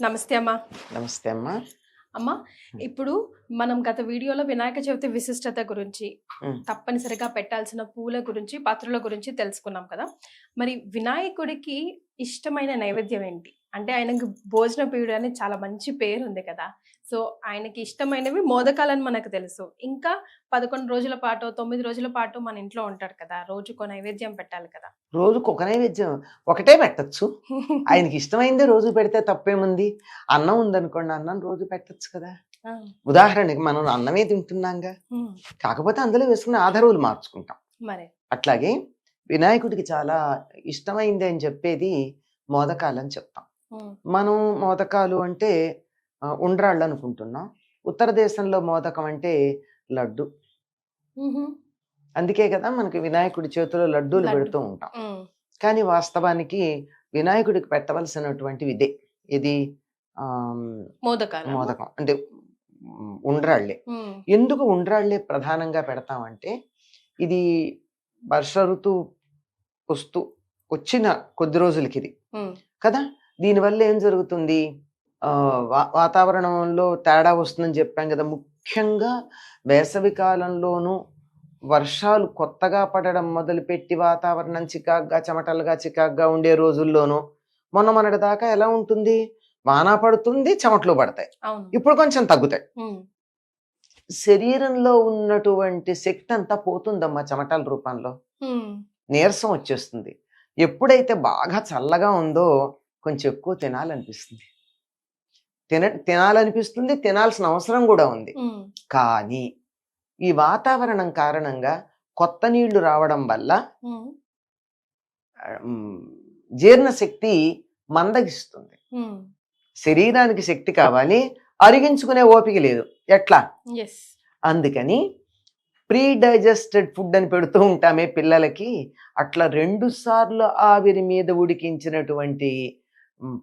నమస్తే అమ్మా. నమస్తే అమ్మా. అమ్మా, హ్మ్. ఇప్పుడు మనం గత వీడియోలో వినాయక చవితి విశిష్టత గురించి, హ్మ్. తప్పనిసరిగా పెట్టాల్సిన పూల గురించి, పత్రుల గురించి తెలుసుకున్నాం కదా! మరి వినాయకుడికి ఇష్టమైన నైవేద్యం ఏంటి? అంటే ఆయనకి భోజన ప్రియుడు అని చాలా మంచి పేరుంది కదా! సో, ఆయనకి ఇష్టమైనవి మోదకాలని మనకు తెలుసు. ఇంకా 11 రోజుల పాటో, 9 రోజుల పాటు మన ఇంట్లో ఉంటాడు కదా! రోజుకో నైవేద్యం పెట్టాలి కదా! రోజుకొక నైవేద్యం ఒకటే పెట్టొచ్చు. ఆయనకి ఇష్టమైందే రోజు పెడితే తప్పేముంది? అన్నం ఉందనుకోండి, అన్నం రోజు పెట్టొచ్చు కదా! ఆ! ఉదాహరణకి మనం అన్నమే తింటున్నాంగా. హ్మ్. కాకపోతే అందులో వేసుకునే ఆధారులు మార్చుకుంటాం. మరి. అట్లాగే వినాయకుడికి చాలా ఇష్టమైంది అని చెప్పేది మోదకాలని చెప్తాం. హ్మ్. మనం మోదకాలు అంటే ఉండ్రాళ్ళు అనుకుంటున్నాం. ఉత్తర దేశంలో మోదకం అంటే లడ్డు. హుహు. అందుకే కదా మనకి వినాయకుడి చేతిలో లడ్డూలు లడ్డు. పెడుతూ ఉంటాం. హ్మ్. కానీ వాస్తవానికి వినాయకుడికి పెట్టవలసినటువంటివి ఇదే. ఇది ఆహ్, మోదకాలమ్మా? మోదకం. అంటే ఉండ్రాళ్ళే. హ్మ్. ఎందుకు ఉండ్రాళ్ళే ప్రధానంగా పెడతామంటే, ఇది వర్ష ఋతువు వస్తూ వచ్చిన కొద్ది రోజులకిది హ్మ్. కదా! దీనివల్ల ఏం జరుగుతుంది? వాతావరణంలో తేడా వస్తుందని చెప్పాం గదా! ముఖ్యంగా వేసవి కాలంలోనూ వర్షాలు కొత్తగా పడడం మొదలుపెట్టి వాతావరణం చికాగ్గా, చెమటలుగా, చికాగ్గా ఉండే రోజుల్లోనూ మొన్నటి దాకా ఎలా ఉంటుంది? వాన పడుతుంది, చెమటలు పడతాయి. అవును. ఇప్పుడు కొంచెం తగ్గుతాయి. హ్మ్. శరీరంలో ఉన్నటువంటి శక్తి అంతా పోతుందమ్మా చెమటల రూపంలో. హ్మ్. నీరసం వచ్చేస్తుంది. ఎప్పుడైతే బాగా చల్లగా ఉందో కొంచెం ఎక్కువ తినాలనిపిస్తుంది. తినాలనిపిస్తుంది, తినాల్సిన అవసరం గూడా ఉంది. హ్మ్. కానీ ఈ వాతావరణం కారణంగా కొత్త నీళ్లు రావడం వల్ల హ్మ్. హ్మ్, జీర్ణశక్తి మందగిస్తుంది. హ్మ్. శరీరానికి శక్తి కావాలి, అరిగించుకునే ఓపిక లేదు. ఎట్లా? యెస్. అందుకని ప్రీ డైజెస్టెడ్ ఫుడ్ అని పెడుతూ ఉంటామే పిల్లలకి, అట్లా 2 సార్లు ఆవిరి మీద ఉడికించినటువంటి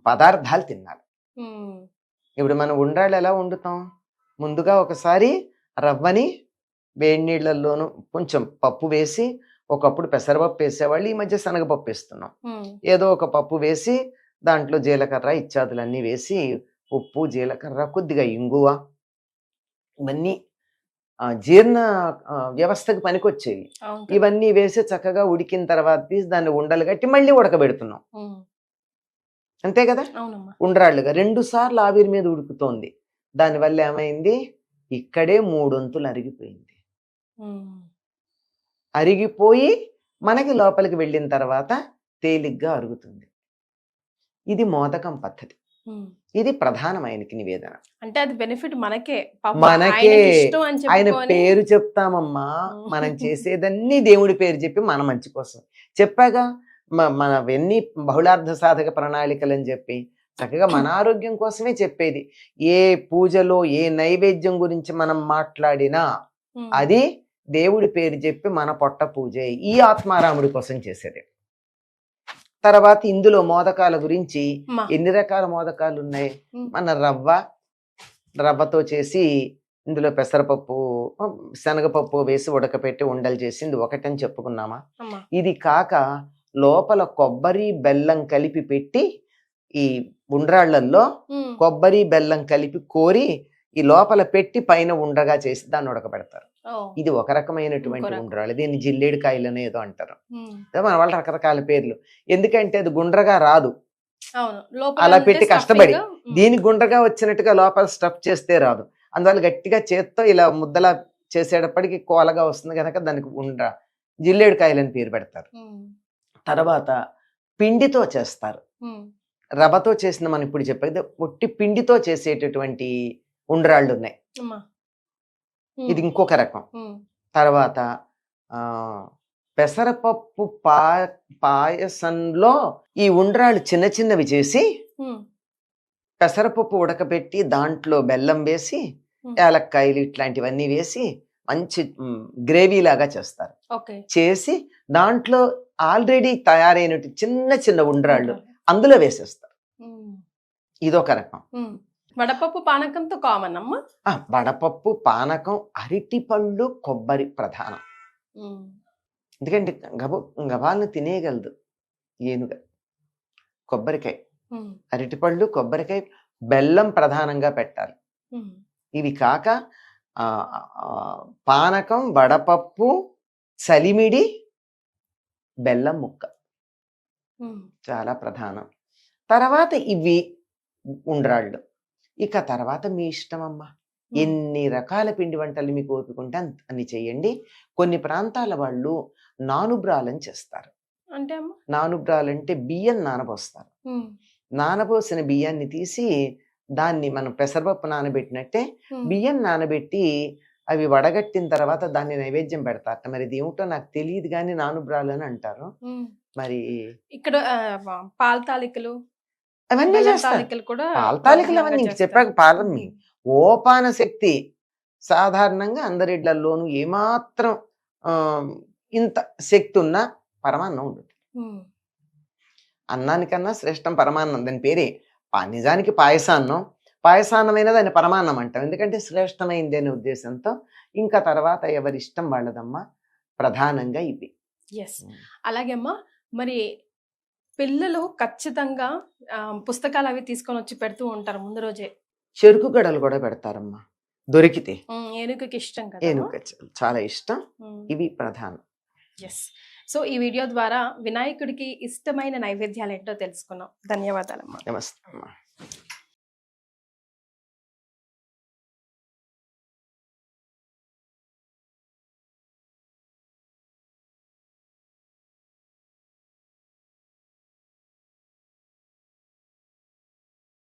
పదార్థాలు తినాలి. హ్మ్. ఇప్పుడు మనం ఉండ్రాళ్ళు ఎలా వండుతాం? ముందుగా ఒకసారి రవ్వని వేడి నీళ్ళల్లోనూ కొంచెం పప్పు వేసి, ఒకప్పుడు పెసరపప్పు వేసేవాళ్ళు. ఈ మధ్య శనగపప్పు వేస్తున్నాం. హ్మ్. ఏదో ఒక పప్పు వేసి, దాంట్లో జీలకర్ర ఇత్యాదులన్నీ వేసి, ఉప్పు, జీలకర్ర, కొద్దిగా ఇంగువ ఇవన్నీ జీర్ణ వ్యవస్థకి పనికొచ్చేవి. అవును కదా! ఇవన్నీ వేసి చక్కగా ఉడికిన తర్వాత తీసి దాన్ని ఉండలు కట్టి మళ్ళీ ఉడకబెడుతున్నాం. హ్మ్. అంతే కదా! అవునమ్మా. ఉండ్రాళ్ళుగా 2 సార్లు ఆవిరి మీద ఉడుకుతోంది. దానివల్ల ఏమైంది? ఇక్కడే మూడొంతులు అరిగిపోయింది. హ్మ్. అరిగిపోయి మనకి లోపలికి వెళ్ళిన తర్వాత తేలిగ్గా అరుగుతుంది. ఇది మోదకం పద్ధతి. హ్మ్. ఇది ప్రధానమైనకి నివేదన. అంటే అది బెనిఫిట్ మనకే. పాపం మనకే ఆయనకి ఇష్టం అని ఆయన చెప్పుకొని పేరు చెప్తామమ్మా. మనం హ్మ్. చేసేదన్నీ దేవుడి పేరు చెప్పి మన మంచి కోసం. చెప్పాగా మనవన్నీ బహుళార్థ సాధక ప్రణాళికలని చెప్పి. చక్కగా మన ఆరోగ్యం కోసమే చెప్పేది. ఏ పూజలో, ఏ నైవేద్యం గురించి మనం మాట్లాడినా హ్మ్. అది దేవుడి పేరు చెప్పి మన పొట్ట పూజే. ఈ ఆత్మారాముడి కోసం చేసేది. తర్వాత ఇందులో మోదకాల గురించి అమ్మా. ఎన్ని రకాల మోదకాలున్నాయి? హ్మ్. మన రవ్వతో చేసి ఇందులో పెసరపప్పు, శనగపప్పు వేసి ఉడకపెట్టి ఉండలు చేసింది ఒకటని చెప్పుకున్నామా? అమ్మా. ఇది కాక లోపల కొబ్బరి, బెల్లం కలిపి పెట్టి ఈ ఉండ్రాళ్ళల్లో హ్మ్. కొబ్బరి, బెల్లం కలిపి కోరి ఈ లోపల పెట్టి పైన ఉండగా చేసి దాన్ని ఉడకబెడతారు. ఓహ్! ఇది ఒక ఇంకో రకమైనటువంటి రకం. ఉండ్రాళ్ళు. దీన్ని జిల్లేడు కాయలని ఏదో అంటారు. హ్మ్. మన వాళ్ళు రకరకాల పేర్లు. ఎందుకంటే అది గుండ్రగా రాదు. అవును. లోపల అలా అంతే పెట్టి కష్టపడి. స్టఫింగ్‌గా. హ్మ్. దీనికి గుండ్రగా వచ్చినట్టుగా లోపల స్టఫ్ చేస్తే రాదు. అందువల్ల గట్టిగా చేత్తో ఇలా ముద్దలా చేసేటప్పటికి కోలగా వస్తుంది గనక దానికి జిల్లేడు కాయలని పేరు పెడతారు. హ్మ్. తర్వాత పిండితో చేస్తారు. హ్మ్. రవ్వతో చేసిన మనం ఇప్పుడు చెప్పేది ఒట్టి పిండితో చేసేటటువంటి ఉండ్రాళ్ళున్నాయి. అమ్మా. ఇది హ్మ్. ఇంకొక రకం. హ్మ్. తర్వాత ఆహ్, పెసరపప్పు పాయసంలో ఈ ఉండ్రాళ్ళు చిన్న చిన్నవి చేసి హ్మ్. పెసరపప్పు ఉడకబెట్టి దాంట్లో బెల్లం వేసి, హ్మ్. యాలక్కాయలు ఇట్లాంటివన్నీ వేసి మంచి గ్రేవీలాగా చేస్తారు. ఓకే. చేసి దాంట్లో ఆల్రెడీ తయారైనటు చిన్న చిన్న ఉండ్రాళ్ళు ఉండ్రాళ్ళు. అందులో వేసేస్తారు. హ్మ్. ఇదొక రకం. హ్మ్. వడపప్పు పానకంతో కామన్ అమ్మా? వడపప్పు, పానకం, అరటిపళ్ళు, కొబ్బరి ప్రధానం. హ్మ్. ఎందుకంటే గబాల్న తినేయగలదు ఏనుగ. కొబ్బరికాయ, హ్మ్. అరటిపళ్ళు, కొబ్బరికాయ, బెల్లం ప్రధానంగా పెట్టాలి. ఉమ్, ఇవి కాక ఆ, ఆ, పానకం, వడపప్పు, చలిమిడి, బెల్లం ముక్క ఉమ్, చాలా ప్రధానం. తర్వాత ఇవి ఉండ్రాళ్ళు. ఇక తర్వాత మీ ఇష్టం అమ్మా. ఉమ్, ఎన్ని రకాల పిండి వంటలు మీకు ఓపిక ఉంటే అన్ని చేయండి. కొన్ని ప్రాంతాల వాళ్ళు నానుబ్రాలని చేస్తారు. అంటే అమ్మ నానుబ్రాలంటే బియ్యం నానబోస్తారు. ఉమ్, నానబోసిన బియ్యాన్ని తీసి దాన్ని మనం పెసరపప్పు నానబెట్టినట్టే ఉమ్, బియ్యం నానబెట్టి అవి వడగట్టిన తర్వాత దాన్ని నైవేద్యం పెడతారట. మరి ఇది ఏమిటో నాకు తెలియదు కానీ నానుబ్రాలు అని అంటారు. ఉమ్. మరి ఇక్కడ పాల తాలికలు అవన్నీ బెల్లం చేస్తారు. తాలికలు కూడా పాలతాలికలు అవన్నీ ఇంక ప్రధానంగా చెప్పాక చేస్తారు. పాల ఓపాన శక్తి సాధారణంగా అందరిళ్లలోనూ ఏమాత్రం ఆ, ఇంత శక్తి ఉన్న పరమాన్నం ఉంటుంది. ఉమ్, అన్నానికన్నా శ్రేష్టం పరమాన్నం. దాని పేరే నిజానికి పాయసాన్నం. పాయసాన్నమైన దాన్ని పరమాన్నం అంటాం. ఎందుకంటే శ్రేష్టమైంది అనే ఉద్దేశంతో. ఇంకా తర్వాత ఎవరిష్టం వాళ్ళదమ్మా. ప్రధానంగా ఇవి. ఎస్. అలాగే అమ్మా మరి పిల్లలు ఖచ్చితంగా పుస్తకాలు అవి తీసుకొని వచ్చి పెడుతూ ఉంటారు ముందు రోజే. చెరుకు గడలు కూడా పెడతారమ్మా దొరికితే. ఏనుగుకి ఇష్టం కదా. ఏనుక చాలా ఇష్టం. ఇవి ప్రధానం. ఎస్. సో ఈ వీడియో ద్వారా వినాయకుడికి ఇష్టమైన నైవేద్యాలు ఏంటో తెలుసుకున్నాం. ధన్యవాదాలమ్మా. నమస్తే అమ్మా.